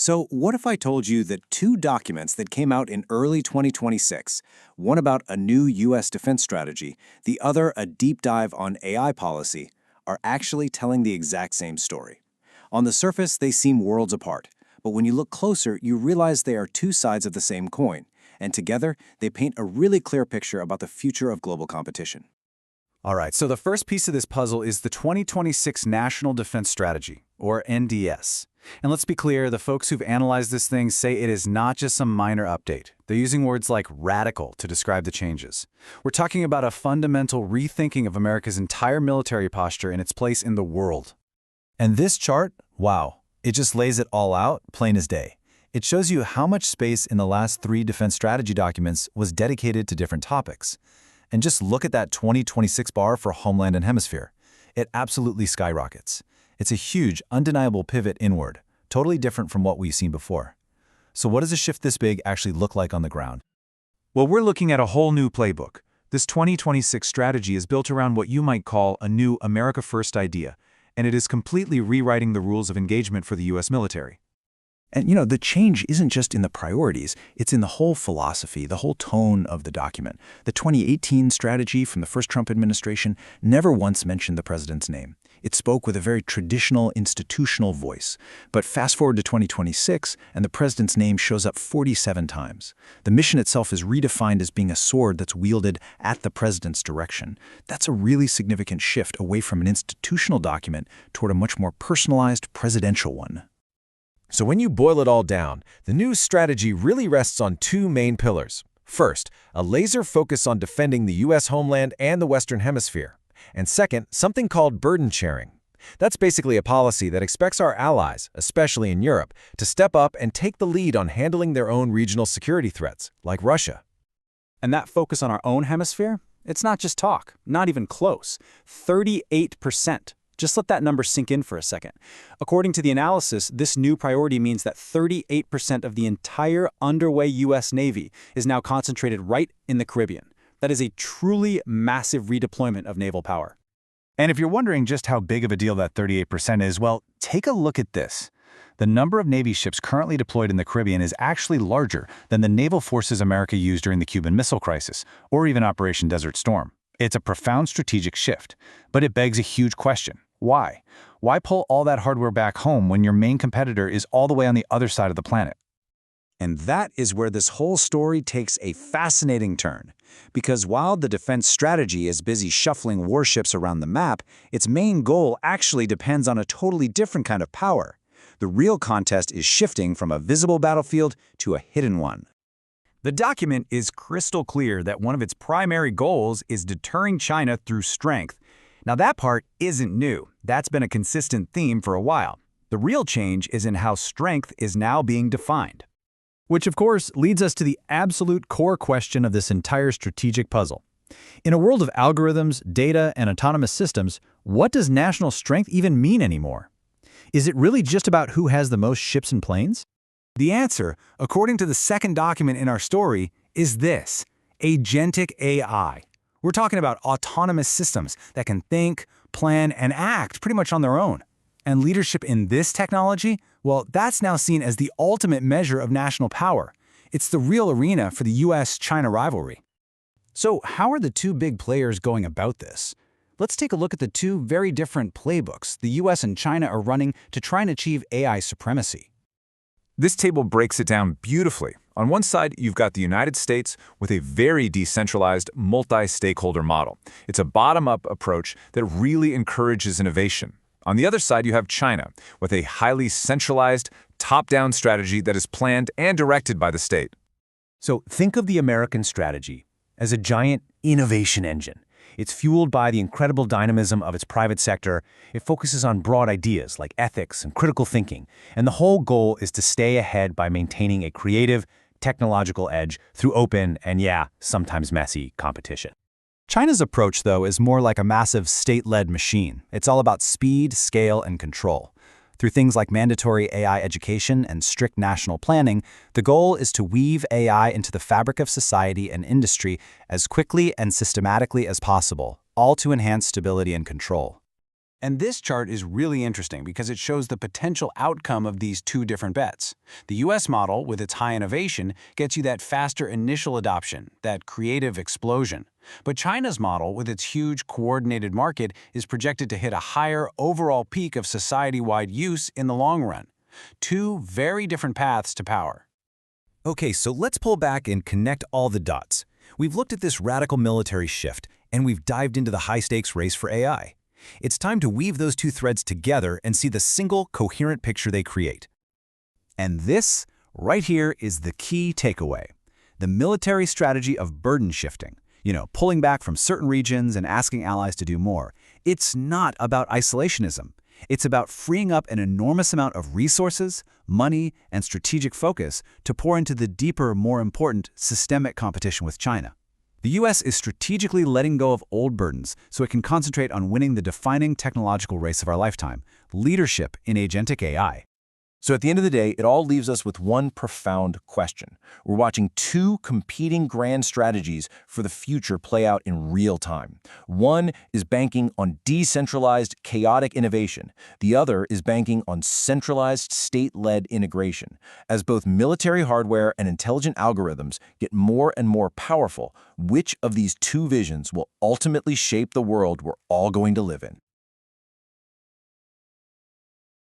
So, what if I told you that two documents that came out in early 2026, one about a new U.S. defense strategy, the other a deep dive on AI policy, are actually telling the exact same story? On the surface, they seem worlds apart, but when you look closer, you realize they are two sides of the same coin, and together, they paint a really clear picture about the future of global competition. All right, so the first piece of this puzzle is the 2026 National Defense Strategy, or NDS. And let's be clear, the folks who've analyzed this thing say it is not just some minor update. They're using words like radical to describe the changes. We're talking about a fundamental rethinking of America's entire military posture and its place in the world. And this chart, wow, it just lays it all out, plain as day. It shows you how much space in the last three defense strategy documents was dedicated to different topics. And just look at that 2026 bar for Homeland and Hemisphere. It absolutely skyrockets. It's a huge, undeniable pivot inward, totally different from what we've seen before. So what does a shift this big actually look like on the ground? Well, we're looking at a whole new playbook. This 2026 strategy is built around what you might call a new America First idea, and it is completely rewriting the rules of engagement for the U.S. military. And the change isn't just in the priorities, it's in the whole philosophy, the whole tone of the document. The 2018 strategy from the first Trump administration never once mentioned the president's name. It spoke with a very traditional, institutional voice. But fast forward to 2026, and the president's name shows up 47 times. The mission itself is redefined as being a sword that's wielded at the president's direction. That's a really significant shift away from an institutional document toward a much more personalized presidential one. So when you boil it all down, the new strategy really rests on two main pillars. First, a laser focus on defending the U.S. homeland and the Western Hemisphere. And second, something called burden sharing. That's basically a policy that expects our allies, especially in Europe, to step up and take the lead on handling their own regional security threats, like Russia. And that focus on our own hemisphere? It's not just talk, not even close. 38%. Just let that number sink in for a second. According to the analysis, this new priority means that 38% of the entire underway U.S. Navy is now concentrated right in the Caribbean. That is a truly massive redeployment of naval power. And if you're wondering just how big of a deal that 38% is, well, take a look at this. The number of Navy ships currently deployed in the Caribbean is actually larger than the naval forces America used during the Cuban Missile Crisis, or even Operation Desert Storm. It's a profound strategic shift, but it begs a huge question. Why? Why pull all that hardware back home when your main competitor is all the way on the other side of the planet? And that is where this whole story takes a fascinating turn. Because while the defense strategy is busy shuffling warships around the map, its main goal actually depends on a totally different kind of power. The real contest is shifting from a visible battlefield to a hidden one. The document is crystal clear that one of its primary goals is deterring China through strength. Now that part isn't new. That's been a consistent theme for a while. The real change is in how strength is now being defined. Which, of course, leads us to the absolute core question of this entire strategic puzzle. In a world of algorithms, data, and autonomous systems, what does national strength even mean anymore? Is it really just about who has the most ships and planes? The answer, according to the second document in our story, is this: agentic AI. We're talking about autonomous systems that can think, plan, and act pretty much on their own. And leadership in this technology, well, that's now seen as the ultimate measure of national power. It's the real arena for the U.S.-China rivalry. So how are the two big players going about this? Let's take a look at the two very different playbooks the U.S. and China are running to try and achieve AI supremacy. This table breaks it down beautifully. On one side, you've got the United States with a very decentralized, multi-stakeholder model. It's a bottom-up approach that really encourages innovation. On the other side, you have China with a highly centralized, top-down strategy that is planned and directed by the state. So think of the American strategy as a giant innovation engine. It's fueled by the incredible dynamism of its private sector. It focuses on broad ideas like ethics and critical thinking. And the whole goal is to stay ahead by maintaining a creative, technological edge through open and, sometimes messy competition. China's approach, though, is more like a massive state-led machine. It's all about speed, scale, and control. Through things like mandatory AI education and strict national planning, the goal is to weave AI into the fabric of society and industry as quickly and systematically as possible, all to enhance stability and control. And this chart is really interesting because it shows the potential outcome of these two different bets. The US model, with its high innovation, gets you that faster initial adoption, that creative explosion. But China's model, with its huge coordinated market, is projected to hit a higher overall peak of society-wide use in the long run. Two very different paths to power. Okay, so let's pull back and connect all the dots. We've looked at this radical military shift, and we've dived into the high-stakes race for AI. It's time to weave those two threads together and see the single, coherent picture they create. And this, right here, is the key takeaway. The military strategy of burden shifting. Pulling back from certain regions and asking allies to do more. It's not about isolationism. It's about freeing up an enormous amount of resources, money, and strategic focus to pour into the deeper, more important, systemic competition with China. The U.S. is strategically letting go of old burdens so it can concentrate on winning the defining technological race of our lifetime, leadership in agentic AI. So at the end of the day, it all leaves us with one profound question. We're watching two competing grand strategies for the future play out in real time. One is banking on decentralized, chaotic innovation. The other is banking on centralized, state-led integration. As both military hardware and intelligent algorithms get more and more powerful, which of these two visions will ultimately shape the world we're all going to live in?